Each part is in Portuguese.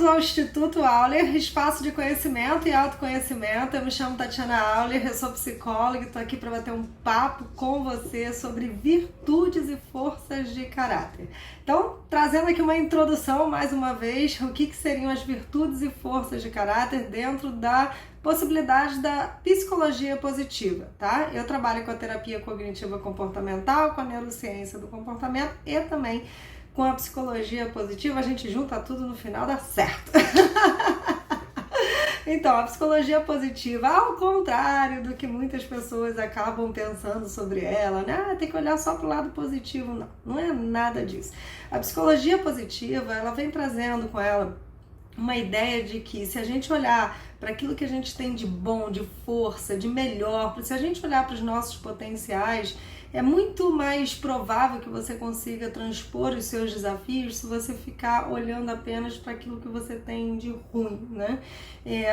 ao Instituto Auler, espaço de conhecimento e autoconhecimento. Eu me chamo Tatiana Auler, eu sou psicóloga e estou aqui para bater um papo com você sobre virtudes e forças de caráter. Então, trazendo aqui uma introdução, mais uma vez, o que seriam as virtudes e forças de caráter dentro da possibilidade da psicologia positiva, tá? Eu trabalho com a terapia cognitiva comportamental, com a neurociência do comportamento e também com a psicologia positiva. A gente junta tudo no final, dá certo. Então, a psicologia positiva, ao contrário do que muitas pessoas acabam pensando sobre ela, né? Tem que olhar só para o lado positivo. Não, não é nada disso. A psicologia positiva, ela vem trazendo com ela uma ideia de que se a gente olhar para aquilo que a gente tem de bom, de força, de melhor, se a gente olhar para os nossos potenciais, é muito mais provável que você consiga transpor os seus desafios se você ficar olhando apenas para aquilo que você tem de ruim, né?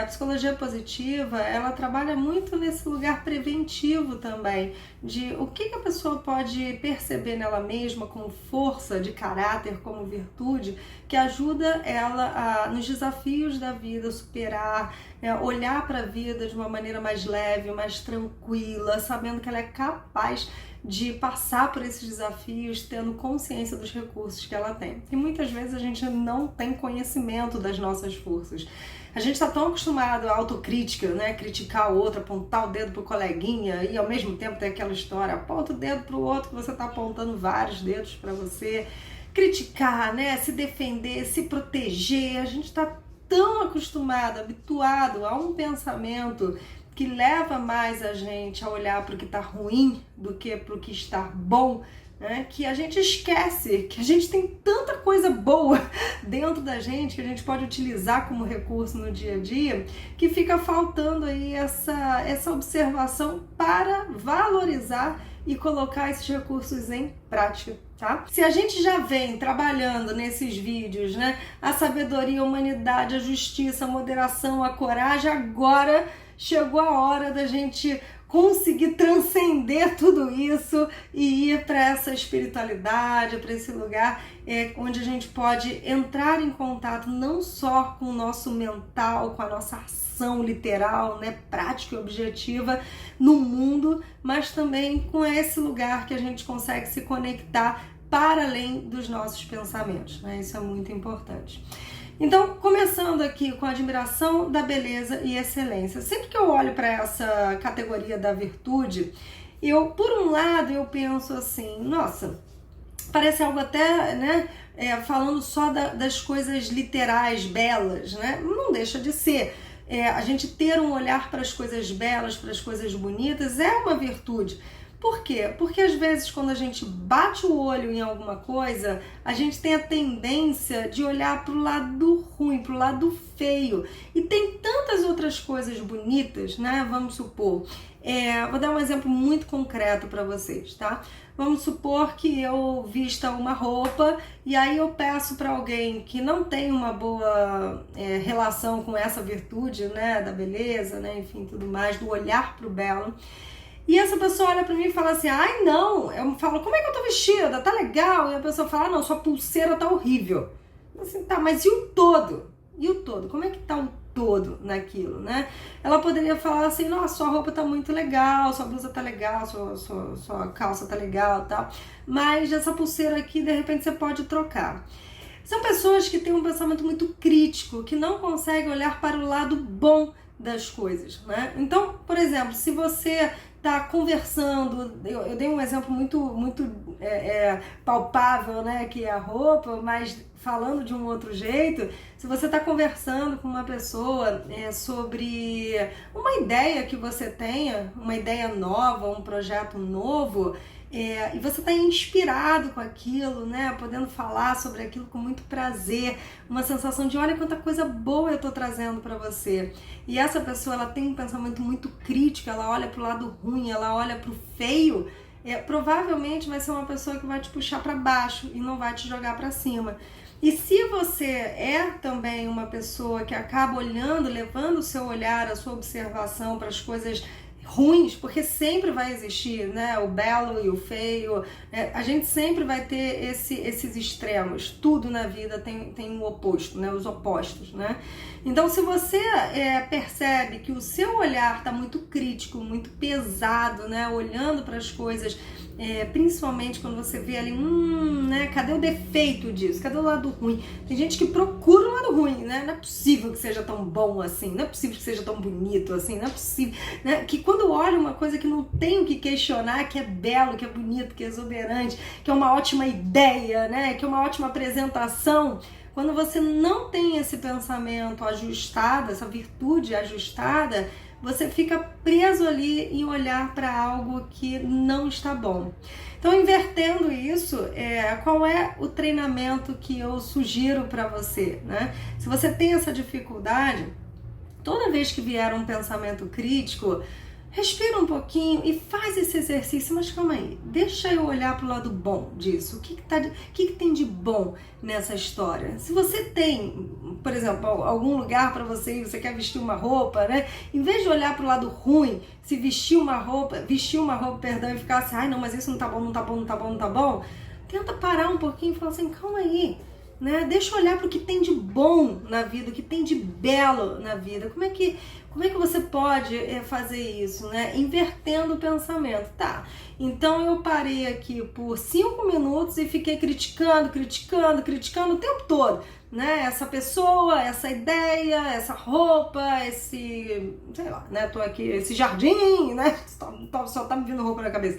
A psicologia positiva, ela trabalha muito nesse lugar preventivo também, de o que a pessoa pode perceber nela mesma como força de caráter, como virtude, que ajuda ela nos desafios da vida, superar, olhar para a vida de uma maneira mais leve, mais tranquila, sabendo que ela é capaz de passar por esses desafios tendo consciência dos recursos que ela tem. E muitas vezes a gente não tem conhecimento das nossas forças. A gente está tão acostumado à autocrítica, né? Criticar o outro, apontar o dedo pro coleguinha e ao mesmo tempo ter aquela história, aponta o dedo pro outro que você está apontando vários dedos para você. Criticar, né? Se defender, se proteger. A gente está tão acostumado, habituado a um pensamento que leva mais a gente a olhar para o que está ruim do que para o que está bom, né? Que a gente esquece que a gente tem tanta coisa boa dentro da gente que a gente pode utilizar como recurso no dia a dia, que fica faltando aí essa observação para valorizar e colocar esses recursos em prática, tá? Se a gente já vem trabalhando nesses vídeos, né, a sabedoria, a humanidade, a justiça, a moderação, a coragem, agora chegou a hora da gente conseguir transcender tudo isso e ir para essa espiritualidade, para esse lugar onde a gente pode entrar em contato não só com o nosso mental, com a nossa ação literal, né, prática e objetiva no mundo, mas também com esse lugar que a gente consegue se conectar para além dos nossos pensamentos, né? Isso é muito importante. Então, começando aqui com a admiração da beleza e excelência. Sempre que eu olho para essa categoria da virtude, por um lado, eu penso assim, nossa, parece algo até, né, falando só das coisas literais, belas, né? Não deixa de ser. A gente ter um olhar para as coisas belas, para as coisas bonitas, é uma virtude. Por quê? Porque às vezes quando a gente bate o olho em alguma coisa, a gente tem a tendência de olhar para o lado ruim, para o lado feio. E tem tantas outras coisas bonitas, né? Vamos supor, vou dar um exemplo muito concreto para vocês, tá? Vamos supor que eu vista uma roupa e aí eu peço para alguém que não tem uma boa relação com essa virtude, né? Da beleza, né? Enfim, tudo mais, do olhar para o belo. E essa pessoa olha pra mim e fala assim, ai não, eu falo, como é que eu tô vestida? Tá legal? E a pessoa fala, não, sua pulseira tá horrível. Assim, tá, mas e o todo? E o todo? Como é que tá o todo naquilo, né? Ela poderia falar assim, nossa, sua roupa tá muito legal, sua blusa tá legal, sua calça tá legal e tal, mas essa pulseira aqui, de repente, você pode trocar. São pessoas que têm um pensamento muito crítico, que não conseguem olhar para o lado bom das coisas, né? Então, por exemplo, se você tá conversando, eu dei um exemplo muito palpável, né, que é a roupa, mas falando de um outro jeito, se você tá conversando com uma pessoa sobre uma ideia que você tenha, uma ideia nova, um projeto novo, e você está inspirado com aquilo, né? Podendo falar sobre aquilo com muito prazer, uma sensação de olha quanta coisa boa eu estou trazendo para você. E essa pessoa, ela tem um pensamento muito crítico, ela olha para o lado ruim, ela olha para o feio, provavelmente vai ser uma pessoa que vai te puxar para baixo e não vai te jogar para cima. E se você é também uma pessoa que acaba olhando, levando o seu olhar, a sua observação para as coisas ruins, porque sempre vai existir, né, o belo e o feio, a gente sempre vai ter esses extremos, tudo na vida tem um oposto, né, os opostos, né? Então, se você percebe que o seu olhar está muito crítico, muito pesado, né, olhando para as coisas, principalmente quando você vê ali, né, cadê o defeito disso? Cadê o lado ruim? Tem gente que procura o lado ruim, né? Não é possível que seja tão bom assim, não é possível que seja tão bonito assim, não é possível, né? Que quando olha uma coisa que não tem o que questionar, que é belo, que é bonito, que é exuberante, que é uma ótima ideia, né? Que é uma ótima apresentação. Quando você não tem esse pensamento ajustado, essa virtude ajustada, você fica preso ali em olhar para algo que não está bom. Então, invertendo isso, qual é o treinamento que eu sugiro para você, né? Se você tem essa dificuldade, toda vez que vier um pensamento crítico, respira um pouquinho e faz esse exercício, mas calma aí, deixa eu olhar para o lado bom disso. O que tem de bom nessa história? Se você tem, por exemplo, algum lugar para você ir, você quer vestir uma roupa, né? Em vez de olhar para o lado ruim, se vestir uma roupa, perdão, e ficar assim, ai não, mas isso não tá bom, não tá bom, não tá bom, não tá bom. Tenta parar um pouquinho e falar assim, calma aí. Né? Deixa eu olhar para o que tem de bom na vida, o que tem de belo na vida. Como é que você pode fazer isso, né? Invertendo o pensamento. Tá, então eu parei aqui por 5 minutos e fiquei criticando o tempo todo, né? Essa pessoa, essa ideia, essa roupa, sei lá, né? Tô aqui, esse jardim, né? Só tá me vindo roupa na cabeça.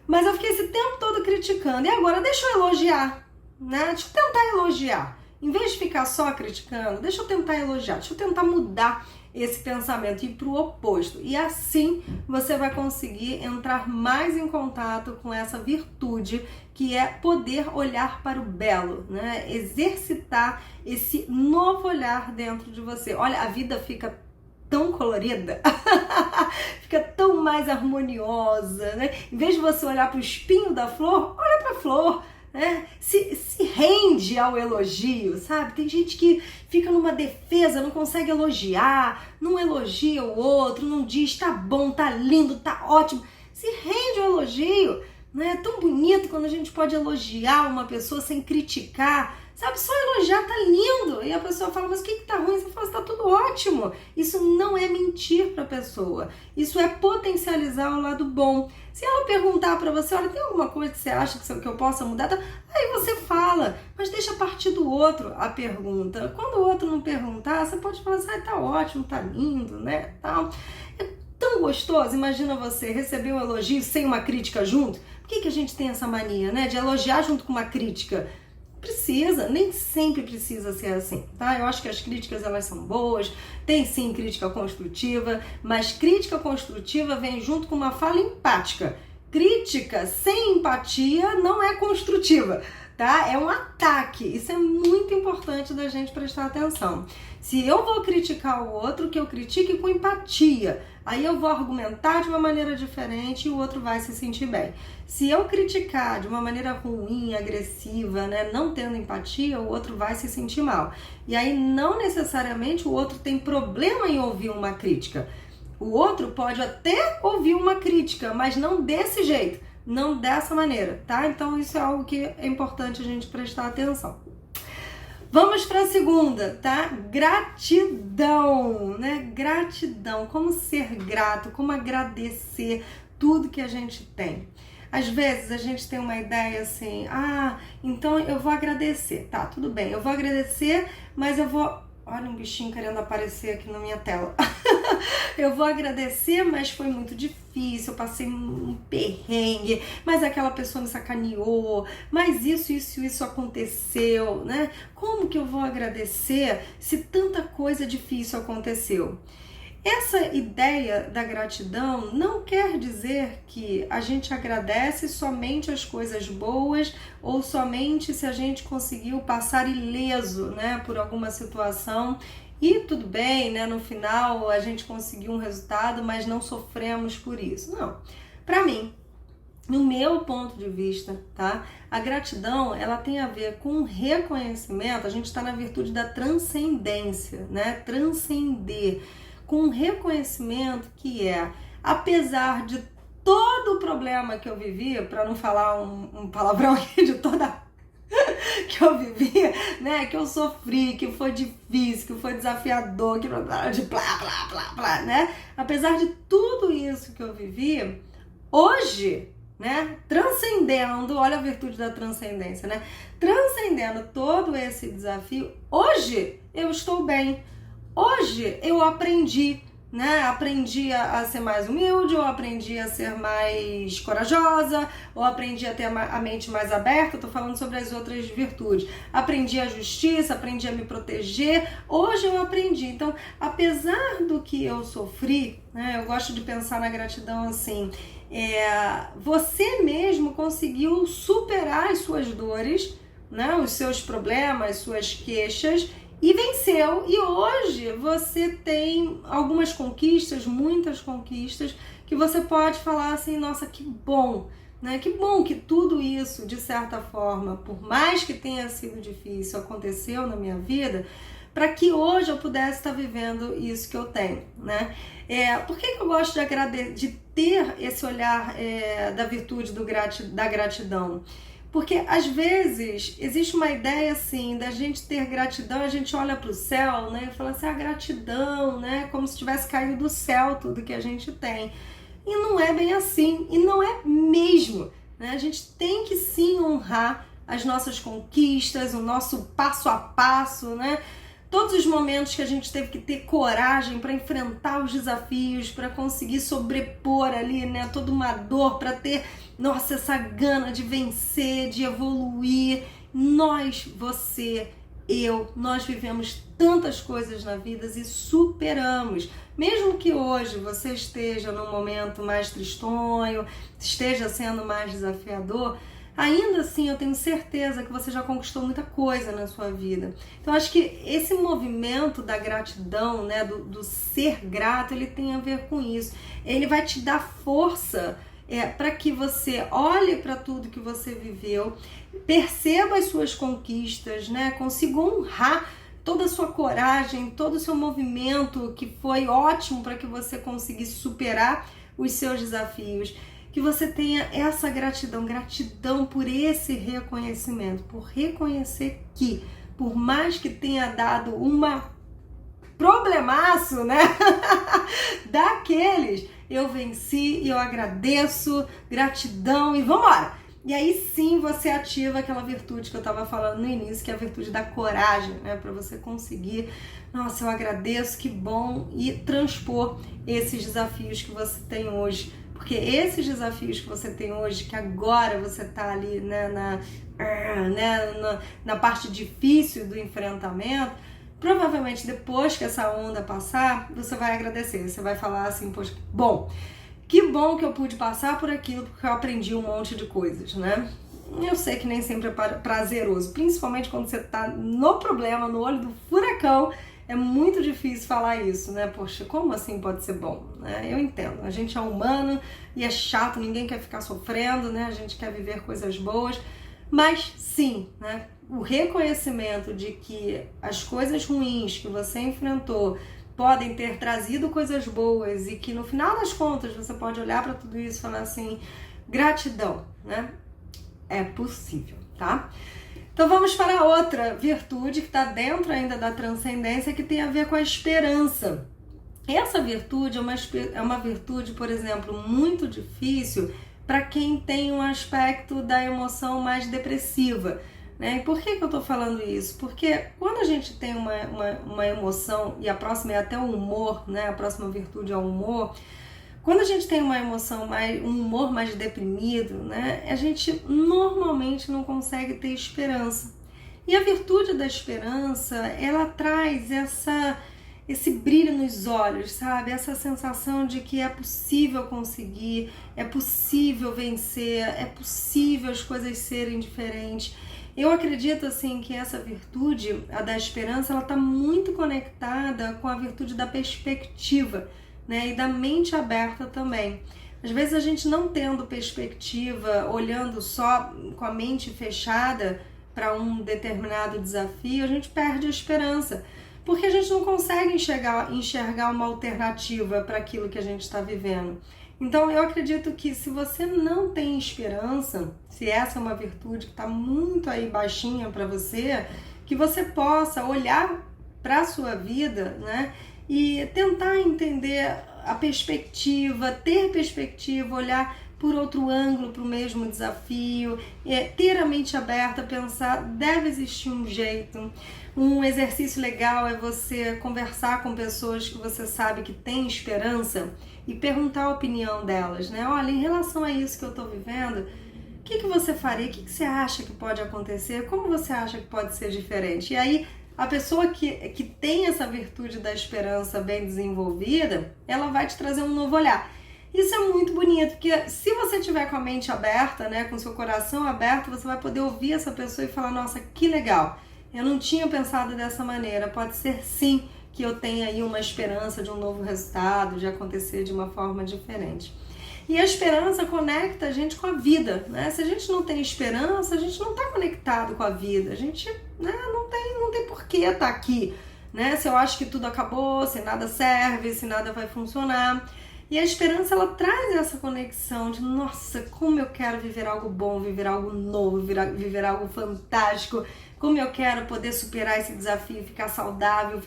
Mas eu fiquei esse tempo todo criticando. E agora deixa eu elogiar. Né? Deixa eu tentar elogiar. Em vez de ficar só criticando, deixa eu tentar elogiar, deixa eu tentar mudar esse pensamento, ir para o oposto. E assim você vai conseguir entrar mais em contato com essa virtude que é poder olhar para o belo, né? Exercitar esse novo olhar dentro de você. Olha, a vida fica tão colorida, fica tão mais harmoniosa, né? Em vez de você olhar para o espinho da flor, olha para a flor. Se rende ao elogio, sabe? Tem gente que fica numa defesa, não consegue elogiar, não elogia o outro, não diz tá bom, tá lindo, tá ótimo. Se rende ao elogio, né? É tão bonito quando a gente pode elogiar uma pessoa sem criticar, sabe? Só elogiar tá lindo. E a pessoa fala, mas o que tá ruim? Você fala, tá tudo ótimo. Isso não é mentir pra pessoa, isso é potencializar o lado bom. Se ela perguntar pra você, olha, tem alguma coisa que você acha que eu possa mudar? Aí você fala, mas deixa partir do outro a pergunta. Quando o outro não perguntar, você pode falar assim, tá ótimo, tá lindo, né? Tal. É tão gostoso, imagina você receber um elogio sem uma crítica junto. Por que a gente tem essa mania, né? De elogiar junto com uma crítica? Precisa, nem sempre precisa ser assim, tá? Eu acho que as críticas, elas são boas, tem sim crítica construtiva, mas crítica construtiva vem junto com uma fala empática. Crítica sem empatia não é construtiva, tá? É um ataque, isso é muito importante da gente prestar atenção. Se eu vou criticar o outro, que eu critique com empatia, aí eu vou argumentar de uma maneira diferente e o outro vai se sentir bem. Se eu criticar de uma maneira ruim, agressiva, né, não tendo empatia, o outro vai se sentir mal. E aí não necessariamente o outro tem problema em ouvir uma crítica. O outro pode até ouvir uma crítica, mas não desse jeito, não dessa maneira, tá? Então isso é algo que é importante a gente prestar atenção. Vamos para a segunda, tá? Gratidão, né? Gratidão, como ser grato, como agradecer tudo que a gente tem. Às vezes a gente tem uma ideia assim, então eu vou agradecer, tá, tudo bem, eu vou agradecer, mas eu vou... Olha um bichinho querendo aparecer aqui na minha tela. Eu vou agradecer, mas foi muito difícil, eu passei um perrengue, mas aquela pessoa me sacaneou, mas isso aconteceu, né? Como que eu vou agradecer se tanta coisa difícil aconteceu? Essa ideia da gratidão não quer dizer que a gente agradece somente as coisas boas ou somente se a gente conseguiu passar ileso, né, por alguma situação e tudo bem, né, no final a gente conseguiu um resultado, mas não sofremos por isso. Não. Para mim, no meu ponto de vista, tá? A gratidão, ela tem a ver com reconhecimento, a gente está na virtude da transcendência, né? Transcender. Com um reconhecimento que é apesar de todo o problema que eu vivi, para não falar um palavrão aqui, de toda que eu vivi, né, que eu sofri, que foi difícil, que foi desafiador, que de blá, né, apesar de tudo isso que eu vivi, hoje, né, transcendendo, olha a virtude da transcendência, né, transcendendo todo esse desafio, hoje eu estou bem, hoje eu aprendi, né? Aprendi a ser mais humilde, ou aprendi a ser mais corajosa, ou aprendi a ter a mente mais aberta. Tô falando sobre as outras virtudes. Aprendi a justiça, aprendi a me proteger. Hoje eu aprendi. Então, apesar do que eu sofri, né? Eu gosto de pensar na gratidão assim. Você mesmo conseguiu superar as suas dores, né? Os seus problemas, suas queixas, e venceu, e hoje você tem algumas conquistas, muitas conquistas, que você pode falar assim, nossa, que bom, né? Que bom que tudo isso, de certa forma, por mais que tenha sido difícil, aconteceu na minha vida, para que hoje eu pudesse estar vivendo isso que eu tenho, né? Por que eu gosto de ter esse olhar da virtude da gratidão? Porque às vezes existe uma ideia assim da gente ter gratidão, a gente olha para o céu, né, e fala assim, a gratidão, né, como se tivesse caído do céu tudo que a gente tem. E não é bem assim, e não é mesmo, né? A gente tem que sim honrar as nossas conquistas, o nosso passo a passo, né? Todos os momentos que a gente teve que ter coragem para enfrentar os desafios, para conseguir sobrepor ali, né, toda uma dor, para ter, nossa, essa gana de vencer, de evoluir. Nós, você, nós vivemos tantas coisas na vida e superamos. Mesmo que hoje você esteja num momento mais tristonho, esteja sendo mais desafiador, ainda assim eu tenho certeza que você já conquistou muita coisa na sua vida. Então acho que esse movimento da gratidão, né, do ser grato, ele tem a ver com isso. Ele vai te dar força para que você olhe para tudo que você viveu, perceba as suas conquistas, né, consiga honrar toda a sua coragem, todo o seu movimento que foi ótimo para que você conseguisse superar os seus desafios. Que você tenha essa gratidão por esse reconhecimento, por reconhecer que, por mais que tenha dado uma problemaço, né, daqueles, eu venci e eu agradeço, gratidão e vambora! E aí sim você ativa aquela virtude que eu estava falando no início, que é a virtude da coragem, né, para você conseguir, nossa, eu agradeço, que bom, e transpor esses desafios que você tem hoje. Porque esses desafios que você tem hoje, que agora você está ali, né, na parte difícil do enfrentamento, provavelmente depois que essa onda passar, você vai agradecer. Você vai falar assim, poxa, bom, que bom que eu pude passar por aquilo, porque eu aprendi um monte de coisas, né? Eu sei que nem sempre é prazeroso, principalmente quando você está no problema, no olho do furacão. É muito difícil falar isso, né? Poxa, como assim pode ser bom? Né? Eu entendo, a gente é humano e é chato, ninguém quer ficar sofrendo, né? A gente quer viver coisas boas, mas sim, né? O reconhecimento de que as coisas ruins que você enfrentou podem ter trazido coisas boas e que no final das contas você pode olhar para tudo isso e falar assim, gratidão, né? É possível, tá? Então vamos para outra virtude que está dentro ainda da transcendência, que tem a ver com a esperança. Essa virtude é uma virtude, por exemplo, muito difícil para quem tem um aspecto da emoção mais depressiva, né? E por que eu estou falando isso? Porque quando a gente tem uma emoção, e a próxima é até o humor, né? A próxima virtude é o humor. Quando a gente tem uma emoção, um humor mais deprimido, né, a gente normalmente não consegue ter esperança. E a virtude da esperança, ela traz esse brilho nos olhos, sabe? Essa sensação de que é possível conseguir, é possível vencer, é possível as coisas serem diferentes. Eu acredito assim que essa virtude, a da esperança, ela está muito conectada com a virtude da perspectiva, né, e da mente aberta também. Às vezes a gente não tendo perspectiva, olhando só com a mente fechada para um determinado desafio, a gente perde a esperança. porque a gente não consegue enxergar uma alternativa para aquilo que a gente está vivendo. Então eu acredito que se você não tem esperança, se essa é uma virtude que está muito aí baixinha para você, que você possa olhar para a sua vida, né, e tentar entender a perspectiva, ter perspectiva, olhar por outro ângulo para o mesmo desafio, ter a mente aberta, pensar, deve existir um jeito. Um exercício legal é você conversar com pessoas que você sabe que tem esperança e perguntar a opinião delas, né? Olha, em relação a isso que eu estou vivendo, o que você faria? O que você acha que pode acontecer? Como você acha que pode ser diferente? E aí, a pessoa que tem essa virtude da esperança bem desenvolvida, ela vai te trazer um novo olhar. Isso é muito bonito, porque se você tiver com a mente aberta, né, com o seu coração aberto, você vai poder ouvir essa pessoa e falar, nossa, que legal, eu não tinha pensado dessa maneira, pode ser sim que eu tenha aí uma esperança de um novo resultado, de acontecer de uma forma diferente. E a esperança conecta a gente com a vida, né? Se a gente não tem esperança, a gente não está conectado com a vida, a gente, né, não tem por que estar aqui, né? Se eu acho que tudo acabou, se nada serve, se nada vai funcionar. E a esperança, ela traz essa conexão de, nossa, como eu quero viver algo bom, viver algo novo, viver algo fantástico, como eu quero poder superar esse desafio, ficar saudável,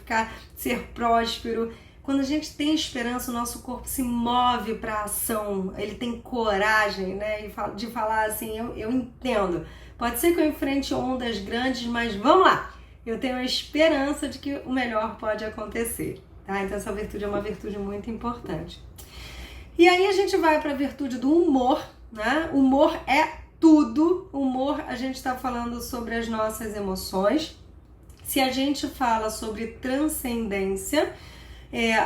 ser próspero. Quando a gente tem esperança, o nosso corpo se move para a ação, ele tem coragem, né, de falar assim, eu entendo. Pode ser que eu enfrente ondas grandes, mas vamos lá, eu tenho a esperança de que o melhor pode acontecer. Tá? Então essa virtude é uma virtude muito importante. E aí a gente vai para a virtude do humor, né? Humor é tudo. Humor, a gente está falando sobre as nossas emoções. Se a gente fala sobre transcendência,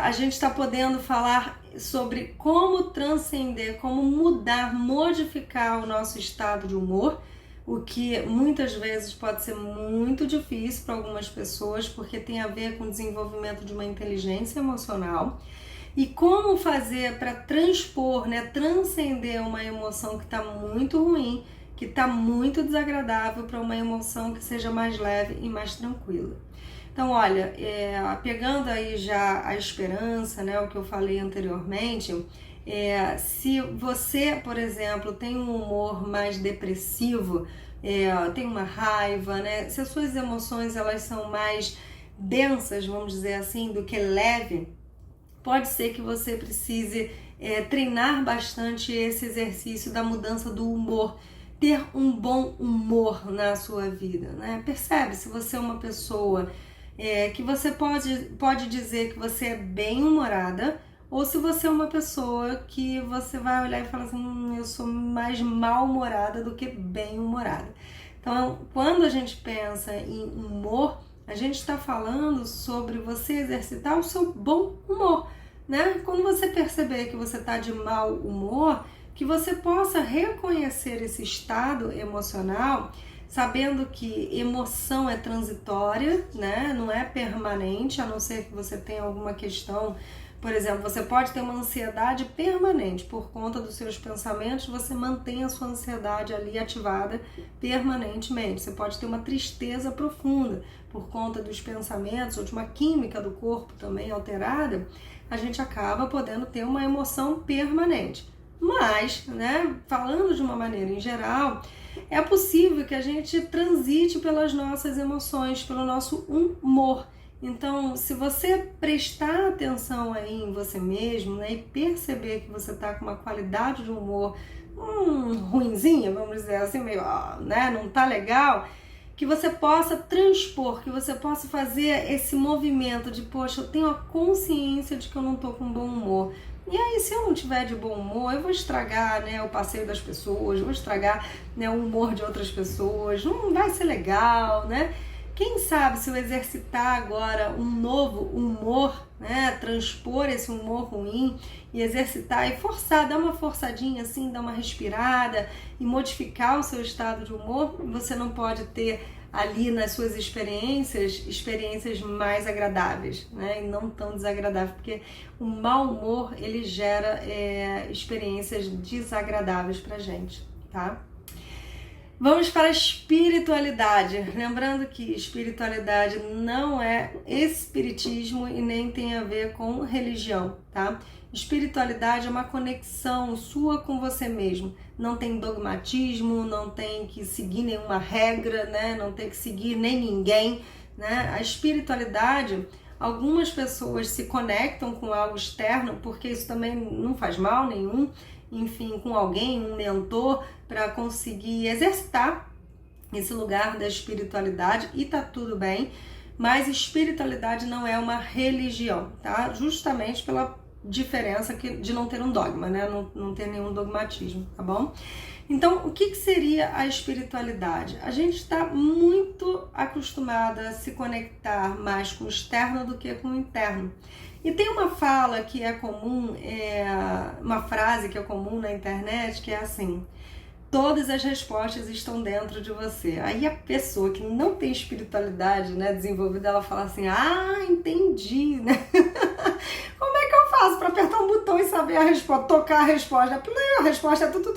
a gente está podendo falar sobre como transcender, como mudar, modificar o nosso estado de humor, o que muitas vezes pode ser muito difícil para algumas pessoas, porque tem a ver com o desenvolvimento de uma inteligência emocional. E como fazer para transpor, né, transcender uma emoção que está muito ruim, que está muito desagradável, para uma emoção que seja mais leve e mais tranquila. Então, olha, pegando aí já a esperança, né, o que eu falei anteriormente, se você, por exemplo, tem um humor mais depressivo, tem uma raiva, né, se as suas emoções elas são mais densas, vamos dizer assim, do que leve, pode ser que você precise treinar bastante esse exercício da mudança do humor, ter um bom humor na sua vida, né? Percebe se você é uma pessoa que você pode dizer que você é bem-humorada, ou se você é uma pessoa que você vai olhar e falar assim, eu sou mais mal-humorada do que bem-humorada. Então, quando a gente pensa em humor, a gente está falando sobre você exercitar o seu bom humor, né? Quando você perceber que você está de mau humor, que você possa reconhecer esse estado emocional, sabendo que emoção é transitória, né? Não é permanente, a não ser que você tenha alguma questão. Por exemplo, você pode ter uma ansiedade permanente por conta dos seus pensamentos, você mantém a sua ansiedade ali ativada permanentemente. Você pode ter uma tristeza profunda por conta dos pensamentos ou de uma química do corpo também alterada, a gente acaba podendo ter uma emoção permanente. Mas, né, falando de uma maneira em geral, é possível que a gente transite pelas nossas emoções, pelo nosso humor. Então, se você prestar atenção aí em você mesmo, né, e perceber que você está com uma qualidade de humor ruinzinha, vamos dizer assim, meio, né, não tá legal, que você possa transpor, que você possa fazer esse movimento de, poxa, eu tenho a consciência de que eu não tô com bom humor. E aí, se eu não tiver de bom humor, eu vou estragar, né, o passeio das pessoas, vou estragar, né, o humor de outras pessoas, não vai ser legal, né? Quem sabe se eu exercitar agora um novo humor, né, transpor esse humor ruim e exercitar e forçar, dar uma forçadinha assim, dar uma respirada e modificar o seu estado de humor, você não pode ter ali nas suas experiências mais agradáveis, né, e não tão desagradáveis, porque o mau humor ele gera experiências desagradáveis pra gente, tá? Vamos para a espiritualidade. Lembrando que espiritualidade não é espiritismo e nem tem a ver com religião, tá? Espiritualidade é uma conexão sua com você mesmo. Não tem dogmatismo, não tem que seguir nenhuma regra, né? Não tem que seguir nem ninguém, né? A espiritualidade, algumas pessoas se conectam com algo externo, porque isso também não faz mal nenhum, enfim, com alguém, um mentor, para conseguir exercitar esse lugar da espiritualidade e tá tudo bem, mas espiritualidade não é uma religião, tá? Justamente pela diferença de não ter um dogma, né? Não ter nenhum dogmatismo, tá bom? Então, o que seria a espiritualidade? A gente está muito acostumada a se conectar mais com o externo do que com o interno. E tem uma fala que é comum, uma frase que é comum na internet, que é assim: todas as respostas estão dentro de você. Aí a pessoa que não tem espiritualidade, né, desenvolvida, ela fala assim: ah, entendi, né? Como é que eu faço para apertar um botão e saber a resposta, tocar a resposta? A resposta é tudo,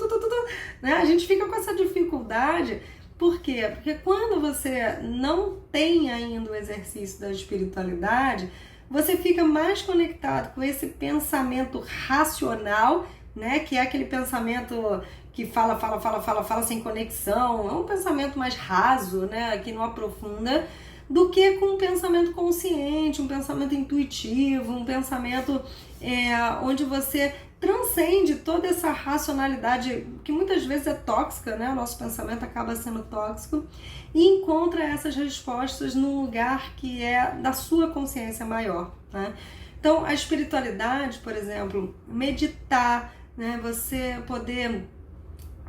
né? A gente fica com essa dificuldade. Por quê? Porque quando você não tem ainda o exercício da espiritualidade, você fica mais conectado com esse pensamento racional, né? Que é aquele pensamento que fala sem conexão. É um pensamento mais raso, né? Que não aprofunda, do que com um pensamento consciente, um pensamento intuitivo, um pensamento onde você transcende toda essa racionalidade que muitas vezes é tóxica, né? O nosso pensamento acaba sendo tóxico, e encontra essas respostas num lugar que é da sua consciência maior, né? Então, a espiritualidade, por exemplo, meditar, né? Você poder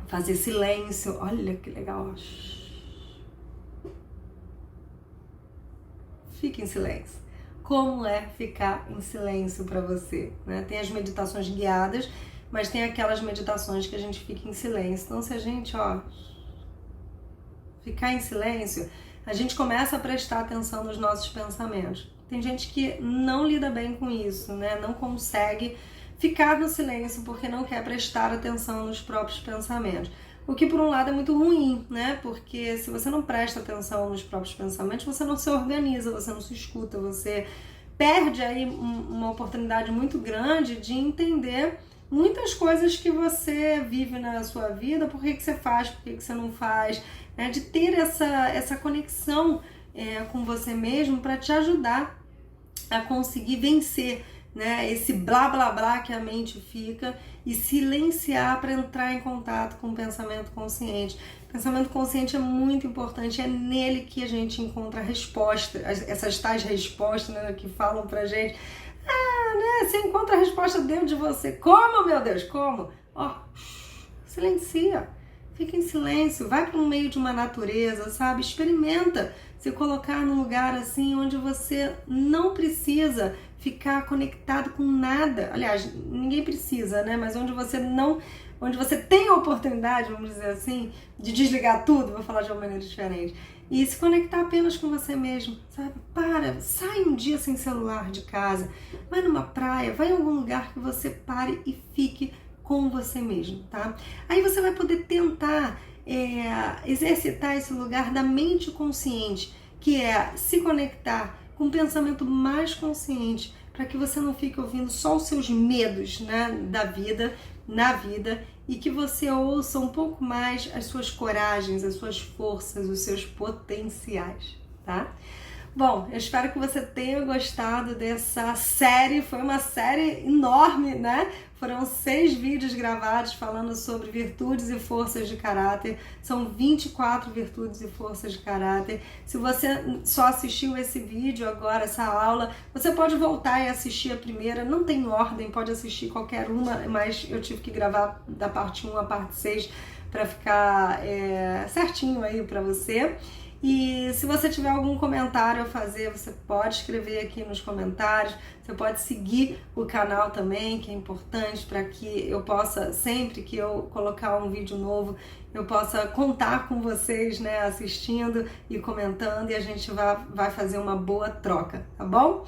fazer silêncio, olha que legal. Fique em silêncio. Como é ficar em silêncio para você, né? Tem as meditações guiadas, mas tem aquelas meditações que a gente fica em silêncio. Então, se a gente, ficar em silêncio, a gente começa a prestar atenção nos nossos pensamentos. Tem gente que não lida bem com isso, né? Não consegue ficar no silêncio porque não quer prestar atenção nos próprios pensamentos. O que, por um lado, é muito ruim, né? Porque se você não presta atenção nos próprios pensamentos, você não se organiza, você não se escuta, você perde aí uma oportunidade muito grande de entender muitas coisas que você vive na sua vida, por que você faz, por que você não faz, né? De ter essa conexão com você mesmo para te ajudar a conseguir vencer, né, esse blá blá blá que a mente fica, e silenciar para entrar em contato com o pensamento consciente. O pensamento consciente é muito importante, é nele que a gente encontra a resposta, essas tais respostas, né, que falam pra gente: né, você encontra a resposta dentro de você. Como, meu Deus, como? Silencia, fica em silêncio, vai para o meio de uma natureza, sabe? Experimenta se colocar num lugar assim onde você não precisa ficar conectado com nada. Aliás, ninguém precisa, né? Mas onde você tem a oportunidade, vamos dizer assim, de desligar tudo, vou falar de uma maneira diferente, e se conectar apenas com você mesmo, sabe? Sai um dia sem celular de casa, vai numa praia, vai em algum lugar que você pare e fique com você mesmo, tá? Aí você vai poder tentar exercitar esse lugar da mente consciente, que é se conectar com um pensamento mais consciente, para que você não fique ouvindo só os seus medos, né, na vida, e que você ouça um pouco mais as suas coragens, as suas forças, os seus potenciais, tá? Bom, eu espero que você tenha gostado dessa série. Foi uma série enorme, né? Foram 6 vídeos gravados falando sobre virtudes e forças de caráter. São 24 virtudes e forças de caráter. Se você só assistiu esse vídeo agora, essa aula, você pode voltar e assistir a primeira. Não tem ordem, pode assistir qualquer uma, mas eu tive que gravar da parte 1 à parte 6 para ficar certinho aí para você. E se você tiver algum comentário a fazer, você pode escrever aqui nos comentários. Você pode seguir o canal também, que é importante para que eu possa, sempre que eu colocar um vídeo novo, eu possa contar com vocês, né, assistindo e comentando, e a gente vai fazer uma boa troca, tá bom?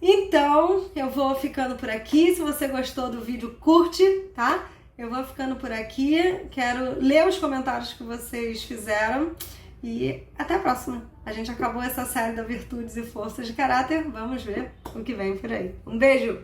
Então, eu vou ficando por aqui. Se você gostou do vídeo, curte, tá? Eu vou ficando por aqui, quero ler os comentários que vocês fizeram e até a próxima. A gente acabou essa série da Virtudes e Forças de Caráter, vamos ver o que vem por aí. Um beijo!